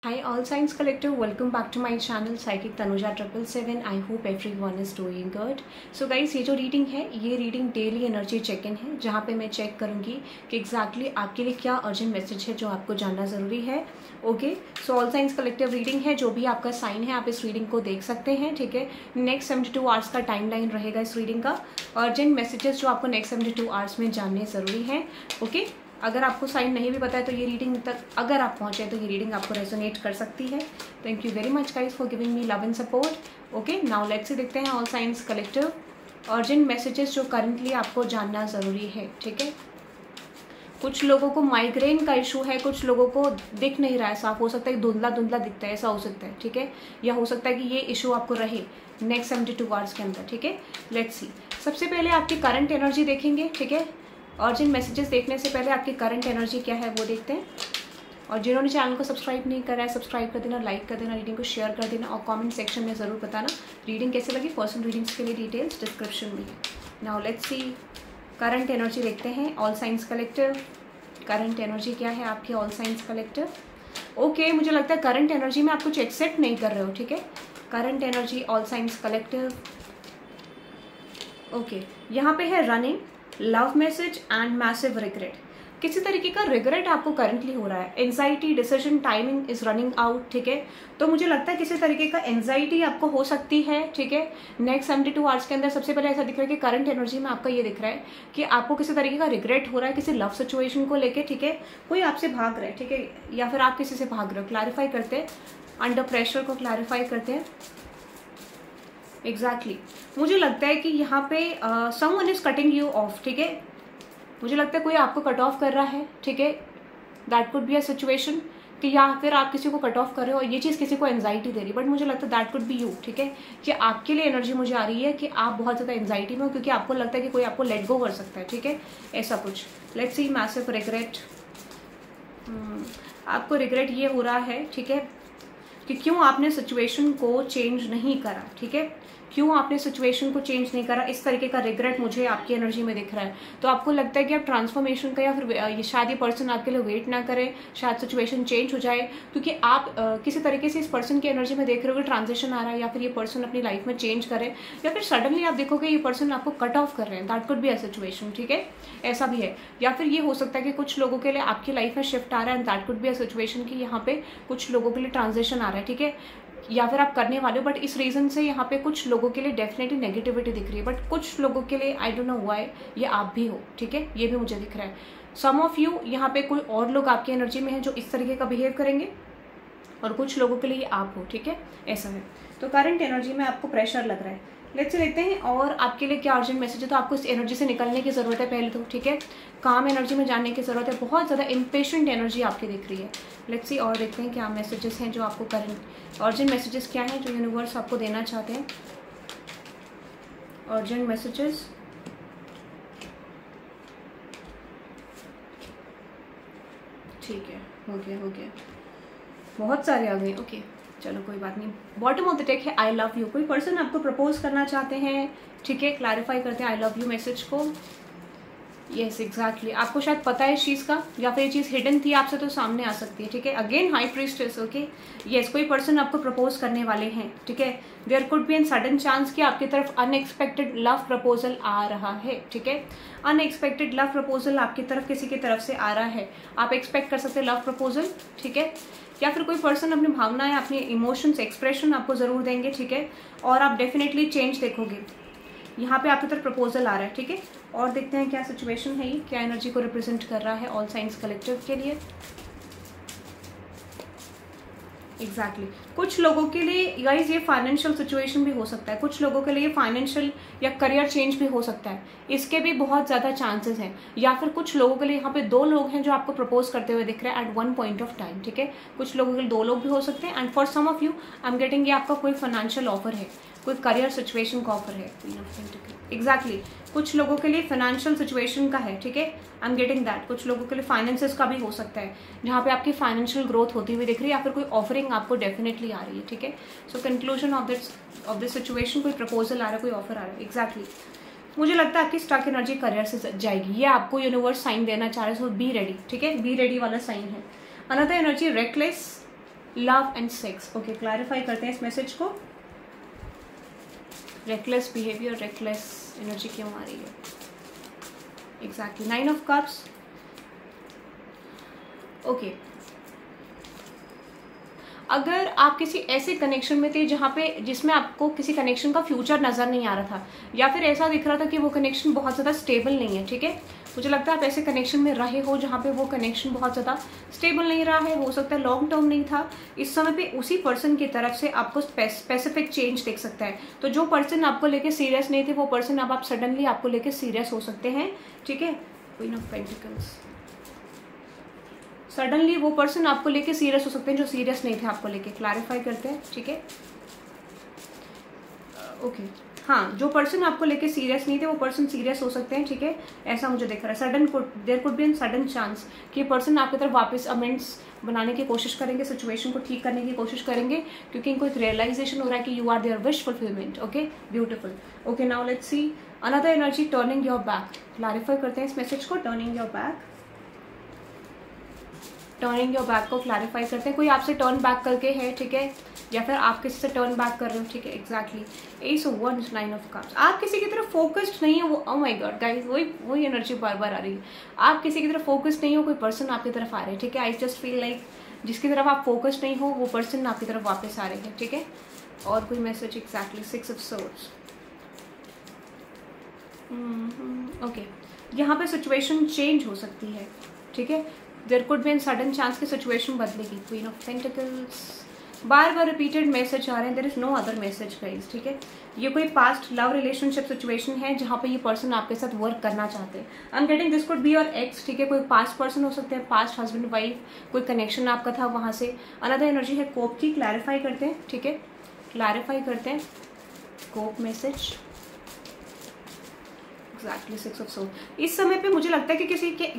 Hi all Science Collective, welcome back to my channel Psychic Tanuja 777. I hope everyone is doing good. So guys, ये जो reading है ये reading daily energy check in है, जहाँ पे मैं check करूँगी कि एग्जैक्टली आपके लिए क्या अर्जेंट मैसेज है जो आपको जानना ज़रूरी है. Okay, so all science collective reading है, जो भी आपका साइन है आप इस रीडिंग को देख सकते हैं. ठीक है, नेक्स्ट 72 आवर्स का टाइम लाइन रहेगा इस रीडिंग का. अर्जेंट मैसेजेस जो आपको नेक्स्ट 72 आवर्स में जानने ज़रूरी हैं. ओके, अगर आपको साइन नहीं भी पता है तो ये रीडिंग तक अगर आप पहुंचे तो ये रीडिंग आपको रेजोनेट कर सकती है. Thank you very much guys for giving me love and support. Okay, now let's सी देखते हैं all science collective urgent messages जो करंटली आपको जानना ज़रूरी है. ठीक है, कुछ लोगों को माइग्रेन का इशू है, कुछ लोगों को दिख नहीं रहा है साफ, हो सकता है धुंधला धुंधला दिखता है, ऐसा हो सकता है. ठीक है, या हो सकता है कि ये इशू आपको रहे नेक्स्ट 72 आवर्स के अंदर. ठीक है, लेट्स सी. सबसे पहले आपकी करंट एनर्जी देखेंगे. ठीक है, अर्जेंट मैसेजेस देखने से पहले आपकी करंट एनर्जी क्या है वो देखते हैं. और जिन्होंने चैनल को सब्सक्राइब नहीं करा है सब्सक्राइब कर देना, लाइक कर देना, रीडिंग को शेयर कर देना और कमेंट सेक्शन में ज़रूर बताना रीडिंग कैसे लगी. पर्सनल रीडिंग्स के लिए डिटेल्स डिस्क्रिप्शन में है. Now let's C current energy देखते हैं all science collective. Current energy क्या है आपकी ऑल साइंस कलेक्टिव. ओके, मुझे लगता है करंट एनर्जी में आप कुछ एक्सेप्ट नहीं कर रहे हो. ठीक है, current energy all science collective. Okay, यहाँ पे है running, love message and massive regret. किसी तरीके का रिग्रेट आपको करंटली हो रहा है. Anxiety, decision timing is running out. ठीक है, तो मुझे लगता है किसी तरीके का एंजाइटी आपको हो सकती है. ठीक है, नेक्स्ट 72 आवर्स के अंदर सबसे पहले ऐसा दिख रहा है कि करंट एनर्जी में आपका ये दिख रहा है कि आपको किसी तरीके का रिग्रेट हो रहा है किसी लव सिचुएशन को लेके. ठीक है, कोई आपसे भाग रहा है. ठीक है, या फिर आप किसी से भाग रहे हो. क्लैरिफाई करते हैं, अंडर प्रेशर को क्लैरिफाई करते हैं. एग्जैक्टली मुझे लगता है कि यहाँ पे someone is cutting you of. ठीक है, मुझे लगता है कोई आपको कट ऑफ कर रहा है. ठीक है, that could be a situation कि या फिर आप किसी को कट ऑफ कर रहे हो और ये चीज़ किसी को एंजाइटी दे रही है. बट मुझे लगता है दैट कुड बी यू. ठीक है, कि आपके लिए एनर्जी मुझे आ रही है कि आप बहुत ज़्यादा एंजाइटी में हो क्योंकि आपको लगता है कि कोई आपको लेट गो कर सकता है. ठीक है, ऐसा कुछ. Let's see massive regret. आपको रिग्रेट ये हो रहा है. ठीक है, कि क्यों आपने सिचुएशन को चेंज नहीं करा. ठीक है, क्यों आपने सिचुएशन को चेंज नहीं करा, इस तरीके का रिग्रेट मुझे आपकी एनर्जी में दिख रहा है. तो आपको लगता है कि आप ट्रांसफॉर्मेशन का या फिर ये शायद ये पर्सन आपके लिए वेट ना करे, शायद सिचुएशन चेंज हो जाए क्योंकि आप किसी तरीके से इस पर्सन की एनर्जी में देख रहे हो कि ट्रांजिशन आ रहा है या फिर ये पर्सन अपनी लाइफ में चेंज करे या फिर सडनली आप देखोगे ये पर्सन आपको कट ऑफ कर रहे हैं. That could be a situation. ठीक है, ऐसा भी है. या फिर ये हो सकता है कि कुछ लोगों के लिए आपकी लाइफ में शिफ्ट आ रहा है and that could be a situation कि यहाँ पे कुछ लोगों के लिए ट्रांजिशन आ रहा है. ठीक है, या फिर आप करने वाले हो बट इस रीजन से यहाँ पे कुछ लोगों के लिए डेफिनेटली नेगेटिविटी दिख रही है. बट कुछ लोगों के लिए आई डोंट नो व्हाई ये आप भी हो. ठीक है, ये भी मुझे दिख रहा है. सम ऑफ यू यहाँ पे कोई और लोग आपकी एनर्जी में हैं जो इस तरीके का बिहेव करेंगे और कुछ लोगों के लिए आप हो. ठीक है, ऐसा है. तो करंट एनर्जी में आपको प्रेशर लग रहा है. लेट्स देखते हैं और आपके लिए क्या अर्जेंट मैसेज है. तो आपको इस एनर्जी से निकलने की ज़रूरत है पहले तो. ठीक है, काम एनर्जी में जानने की ज़रूरत है. बहुत ज़्यादा इम्पेशेंट एनर्जी आपकी दिख रही है. लेट्स सी और देखते हैं क्या मैसेजेस हैं जो आपको करंट अर्जेंट मैसेजेस क्या हैं जो यूनिवर्स आपको देना चाहते हैं. Urgent messages. ठीक है, हो गया. बहुत सारे आ गए. ओके, चलो कोई बात नहीं. बॉटम ऑफ द टेक है आई लव यू. कोई पर्सन आपको प्रपोज करना चाहते हैं. ठीक है, क्लैरिफाई करते हैं आई लव यू मैसेज को. यस एग्जैक्टली, आपको शायद पता है इस चीज़ का या फिर ये चीज़ हिडन थी आपसे तो सामने आ सकती है. ठीक है, again high priestess. Okay, yes कोई पर्सन आपको प्रपोज करने वाले हैं. ठीक है, there could be an sudden chance कि आपकी तरफ अनएक्सपेक्टेड लव प्रपोजल आ रहा है. ठीक है, अनएक्सपेक्टेड लव प्रपोजल आपकी तरफ किसी की तरफ से आ रहा है. आप एक्सपेक्ट कर सकते हैं लव प्रपोजल. ठीक है, या फिर कोई पर्सन अपनी भावनाएं अपने इमोशंस एक्सप्रेशन आपको ज़रूर देंगे. ठीक है, और आप डेफिनेटली चेंज देखोगे. यहाँ पे आपकी तरफ प्रपोजल आ रहा है. ठीक है, और देखते हैं क्या सिचुएशन है, ये क्या एनर्जी को रिप्रेजेंट कर रहा है ऑल साइंस कलेक्टिव के लिए. एग्जैक्टली कुछ लोगों के लिए गाइज ये फाइनेंशियल सिचुएशन भी हो सकता है. कुछ लोगों के लिए फाइनेंशियल या करियर चेंज भी हो सकता है. इसके भी बहुत ज़्यादा चांसेस हैं. या फिर कुछ लोगों के लिए यहाँ पे दो लोग हैं जो आपको प्रपोज करते हुए दिख रहे हैं at one point of time. ठीक है, कुछ लोगों के लिए दो लोग भी हो सकते हैं. And for some of you I am getting ये आपका कोई फाइनेंशियल ऑफर है, कोई करियर सिचुएशन का ऑफर है. एग्जैक्टली कुछ लोगों के लिए फाइनेंशियल सिचुएशन का है. ठीक है, आई एम गेटिंग दैट. कुछ लोगों के लिए फाइनेंसेस का भी हो सकता है जहाँ पे आपकी फाइनेंशियल ग्रोथ होती हुई दिख रही है या फिर कोई ऑफरिंग आपको डेफिनेटली आ रही है. ठीक है, so conclusion of this situation कोई प्रपोजल आ रहा है, कोई ऑफर आ रहा है. एग्जैक्टली मुझे लगता है आपकी स्टक एनर्जी करियर से जाएगी. ये आपको यूनिवर्स साइन देना चाह रहे हैं. सो बी रेडी. ठीक है, बी रेडी वाला साइन है. Another energy reckless. Love and sex. Okay, clarify करते हैं इस मैसेज को। रेकलेस बिहेवियर, रेकलेस एनर्जी क्यों आ रही है? Exactly 9 of cups. ओके, अगर आप किसी ऐसे कनेक्शन में थे जहाँ पे जिसमें आपको किसी कनेक्शन का फ्यूचर नज़र नहीं आ रहा था, या फिर ऐसा दिख रहा था कि वो कनेक्शन बहुत ज़्यादा स्टेबल नहीं है, ठीक है, मुझे लगता है आप ऐसे कनेक्शन में रहे हो जहाँ पे वो कनेक्शन बहुत ज़्यादा स्टेबल नहीं रहा है, हो सकता है लॉन्ग टर्म नहीं था, इस समय पे उसी पर्सन की तरफ से आपको स्पेसिफिक चेंज दिख सकता है। तो जो पर्सन आपको लेके सीरियस नहीं थे, वो पर्सन अब आप सडनली आपको लेके सीरियस हो सकते हैं, ठीक है। क्वीन ऑफ पेंटिकल्स, सडनली वो पर्सन आपको लेके सीरियस हो सकते हैं जो सीरियस नहीं थे आपको लेके। क्लैरिफाई करते हैं, ठीक है। ओके, हाँ, जो पर्सन आपको लेके सीरियस नहीं थे वो पर्सन सीरियस हो सकते हैं, ठीक है, ऐसा मुझे दिख रहा है। There could be an sudden chance कि पर्सन आपकी तरफ वापस अमेंड्स बनाने की कोशिश करेंगे, सिचुएशन को ठीक करने की कोशिश करेंगे, क्योंकि इनको एक रियलाइजेशन हो रहा है कि you are there wish fulfilment. Okay, beautiful. Okay, now let's see another energy, turning your back. Clarify करते हैं इस मैसेज को, turning your back. Turning your back को क्लैरिफाई करते हैं। कोई आपसे टर्न बैक करके है, ठीक है, या फिर आप किसी से टर्न बैक कर रहे हो, ठीक है, exactly. Ace of wands, 9 of cups. आप किसी की तरफ फोकस्ड नहीं हो, वो ओह माय गॉड गाइस, वही एनर्जी बार बार आ रही है। आप किसी की तरफ फोकस्ड नहीं हो, कोई पर्सन आपकी तरफ आ रहे हैं, ठीक है। आई जस्ट फील लाइक जिसकी तरफ आप फोकस्ड नहीं हो वो पर्सन आपकी तरफ वापस आ रहे हैं, ठीक है। और कोई message, exactly 6 of swords. Okay, यहाँ पे सिचुएशन चेंज हो सकती है, ठीक है। There could be an sudden chance की सिचुएशन बदलेगी। क्वीन ऑफ पेंटिकल्स, बार बार रिपीटेड मैसेज आ रहे हैं, there is no other message guys, ठीक है। ये कोई पास्ट लव रिलेशनशिप सिचुएशन है जहाँ पे ये पर्सन आपके साथ वर्क करना चाहते हैं। आई am getting this could be your x, ठीक है, कोई पास्ट पर्सन हो सकते हैं, पास्ट हस्बैंड वाइफ, कोई कनेक्शन आपका था वहाँ से। अनदर एनर्जी है कोप की। क्लैरिफाई करते हैं, ठीक है, क्लैरिफाई करते हैं कोप मैसेज। Exactly 6 of sword. इस समय पे मुझे लगता है कि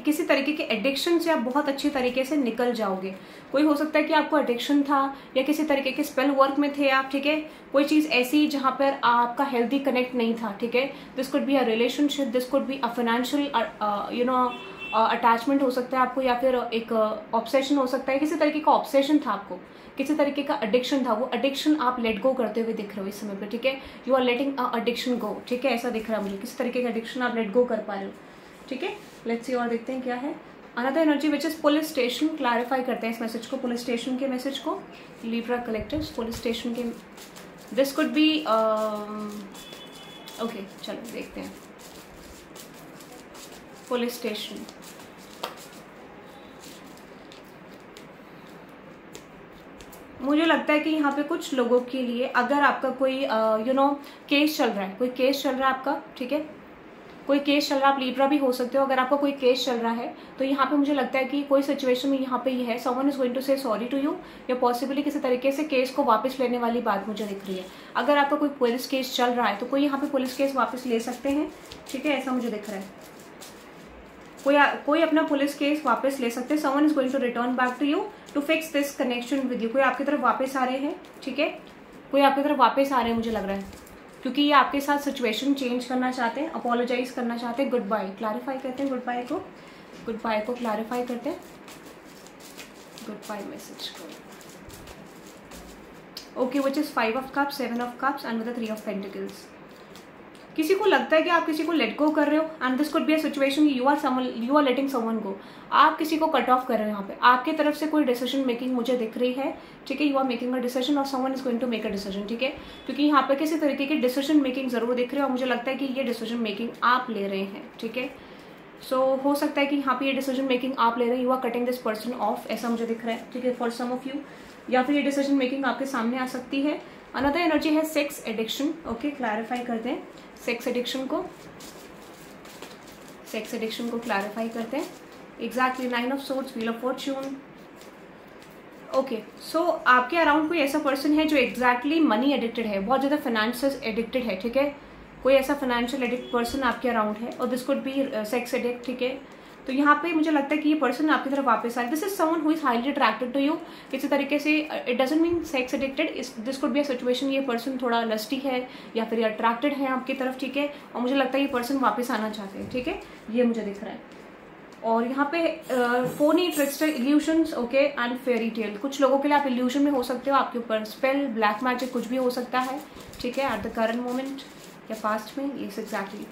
किसी तरीके के एडिक्शन से आप बहुत अच्छी तरीके से निकल जाओगे। कोई हो सकता है कि आपको एडिक्शन था या किसी तरीके के स्पेल वर्क में थे आप, ठीक है, कोई चीज़ ऐसी जहाँ पर आपका हेल्दी कनेक्ट नहीं था, ठीक है। This could be a relationship, this could be a financial attachment हो सकता है आपको, या फिर एक ऑब्सेशन हो सकता है, किसी तरीके का ऑब्सेशन था आपको, किसी तरीके का एडिक्शन था, वो एडिक्शन आप लेट गो करते हुए दिख रहे हो इस समय पे, ठीक है। You are letting a addiction go, ठीक है, ऐसा दिख रहा है मुझे, किसी तरीके का एडिक्शन आप लेट गो कर पा रहे हो, ठीक है। लेट्स सी और देखते हैं क्या है। Another energy which is police station. Clarify करते हैं इस मैसेज को, पुलिस स्टेशन के मैसेज को। लिब्रा कलेक्टर्स, पुलिस स्टेशन के, दिस कुड बी ओके, चलो देखते हैं। पुलिस स्टेशन, मुझे लगता है कि यहाँ पे कुछ लोगों के लिए अगर आपका कोई केस चल रहा है, कोई केस चल रहा है आपका, ठीक है, कोई केस चल रहा है, आप लीब्रा भी हो सकते हो। अगर आपका कोई केस चल रहा है तो यहाँ पे मुझे लगता है कि कोई सिचुएशन में यहाँ पे ये है, समवन इज गोइंग टू से सॉरी टू यू, या पॉसिबली किसी तरीके से केस को वापस लेने वाली बात मुझे दिख रही है। अगर आपका कोई पुलिस केस चल रहा है तो कोई यहाँ पे पुलिस केस वापस ले सकते हैं, ठीक है, ऐसा मुझे दिख रहा है। कोई अपना पुलिस केस वापस ले सकते हैं। Someone is going to return back to you to fix this connection with you. कोई आपकी तरफ वापस आ रहे हैं, ठीक है, कोई आपकी तरफ वापस आ रहे हैं मुझे लग रहा है, क्योंकि ये आपके साथ सिचुएशन चेंज करना चाहते हैं, अपोलोजाइज करना चाहते हैं। गुड बाय क्लैरिफाई करते हैं, गुड बाय को क्लैरिफाई करते हैं, गुड बाय मैसेज को। Okay, which is 5 of cups, 7 of cups and with 3 of pentacles. किसी को लगता है कि आप किसी को लेट गो कर रहे हो, and this could be a situation you are letting someone go. आप किसी को कट ऑफ कर रहे हो, यहाँ पे आपकी तरफ से कोई डिसीजन मेकिंग मुझे दिख रही है, ठीक है। You are making a decision और someone is going to make a decision, ठीक है, क्योंकि यहाँ पे किसी तरीके की डिसीजन मेकिंग जरूर दिख रही है और मुझे लगता है कि ये डिसीजन मेकिंग आप ले रहे हैं, ठीक है। सो हो सकता है कि यहाँ पे ये डिसीजन मेकिंग आप ले रहे हैं, you are cutting this person off, ऐसा मुझे दिख रहा है, ठीक है, फॉर सम ऑफ यू, या फिर ये डिसीजन मेकिंग आपके सामने आ सकती है। अनदर एनर्जी है सेक्स एडिक्शन। ओके, क्लैरिफाई करते हैं सेक्स एडिक्शन को, क्लैरिफाई करते हैं। Exactly 9 of swords, wheel of fortune. Okay, so आपके अराउंड कोई ऐसा पर्सन है जो एग्जैक्टली मनी एडिक्टेड है, बहुत ज़्यादा फाइनेंशियल एडिक्टेड है, ठीक है, कोई ऐसा फाइनेंशियल एडिक्ट पर्सन आपके अराउंड है, और this could B sex addict, ठीक है। तो यहाँ पे मुझे लगता है कि ये पर्सन आपकी तरफ वापस आए। This is someone who is highly attracted to you, किसी तरीके से, it doesn't mean sex addicted, this could be a situation, ये पर्सन थोड़ा लस्टी है या फिर अट्रैक्टेड है आपकी तरफ, ठीक है, और मुझे लगता है ये पर्सन वापस आना चाहते हैं, ठीक है, ये मुझे दिख रहा है। और यहाँ पे phony, trickster, illusions, okay, and fairy tale. कुछ लोगों के लिए आप इल्यूशन में हो सकते हो, आपके ऊपर स्पेल, ब्लैक मैजिक कुछ भी हो सकता है, ठीक है, एट द करंट मोमेंट या पास्ट में। Yes exactly.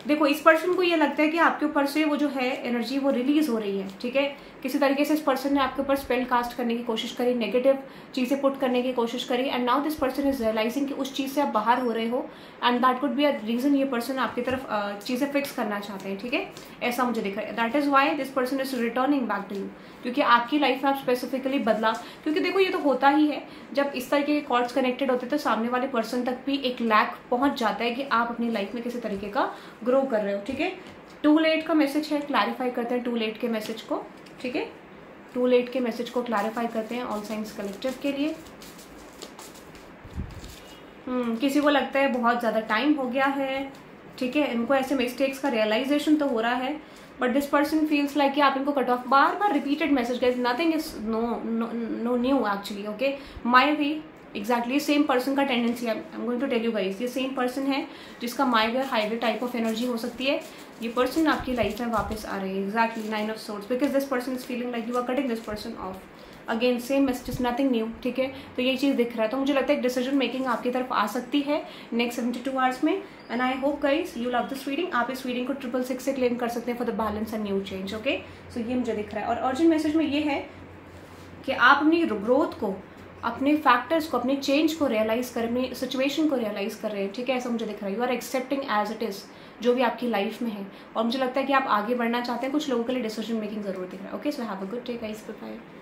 देखो इस पर्सन को ये लगता है कि आपके ऊपर से वो जो है एनर्जी वो रिलीज हो रही है, ठीक है। किसी तरीके से इस पर्सन ने आपके ऊपर स्पेल कास्ट करने की कोशिश करी, नेगेटिव चीजें पुट करने की कोशिश करी, and now this person is realising कि उस चीज से आप बाहर हो रहे हो, and that could be a reason ये पर्सन आपकी तरफ चीजें फिक्स करना चाहते हैं, ठीक है, ऐसा मुझे दिख रहा है। That is why this person is returning back to you, क्योंकि आपकी लाइफ में आप स्पेसिफिकली बदला, क्योंकि देखो ये तो होता ही है जब इस तरीके के कॉर्ड्स कनेक्टेड होते हैं तो सामने वाले पर्सन तक भी एक लैक पहुंच जाता है कि आप अपनी लाइफ में किसी तरीके का ग्रो कर रहे हो, ठीक है। टू लेट का मैसेज है, क्लैरिफाई करते हैं टू लेट के मैसेज को, ठीक है, टू लेट के मैसेज को क्लैरिफाई करते हैं ऑल साइंस कलेक्टिव के लिए। किसी को लगता है बहुत ज़्यादा टाइम हो गया है, ठीक है, इनको ऐसे मिस्टेक्स का रियलाइजेशन तो हो रहा है, but this person feels like कि आप इनको कट ऑफ, बार बार repeated message, guys nothing is no new actually, okay, my way exactly same person का tendency, I am going to tell you guys, ये सेम पर्सन है जिसका माई वे और हाईवे टाइप ऑफ एनर्जी हो सकती है। ये पर्सन आपकी लाइफ में वापस आ रही है, exactly 9 of swords, because this person is feeling like you are cutting this person off, again same message, nothing new, ठीक है। तो ये चीज़ दिख रहा है, तो मुझे लगता है एक डिसीजन मेकिंग आपकी तरफ आ सकती है नेक्स्ट 72 आवर्स में, and I hope guys you love this reading. आप इस रीडिंग को 666 से क्लेम कर सकते हैं for the balance and new change, okay. So ये मुझे दिख रहा है, और अर्जेंट मैसेज में ये है कि आप अपनी ग्रोथ को, अपने फैक्टर्स को, अपने चेंज को रियलाइज कर, अपनी सिचुएशन को रियलाइज कर रहे हैं, ठीक है, ऐसा मुझे दिख रहा है। You are accepting as it is जो भी आपकी लाइफ में है, और मुझे लगता है कि आप आगे बढ़ना चाहते हैं। कुछ लोगों के लिए डिसीजन मेकिंग जरूर दिख रहा है, okay. So have a good day guys, bye bye.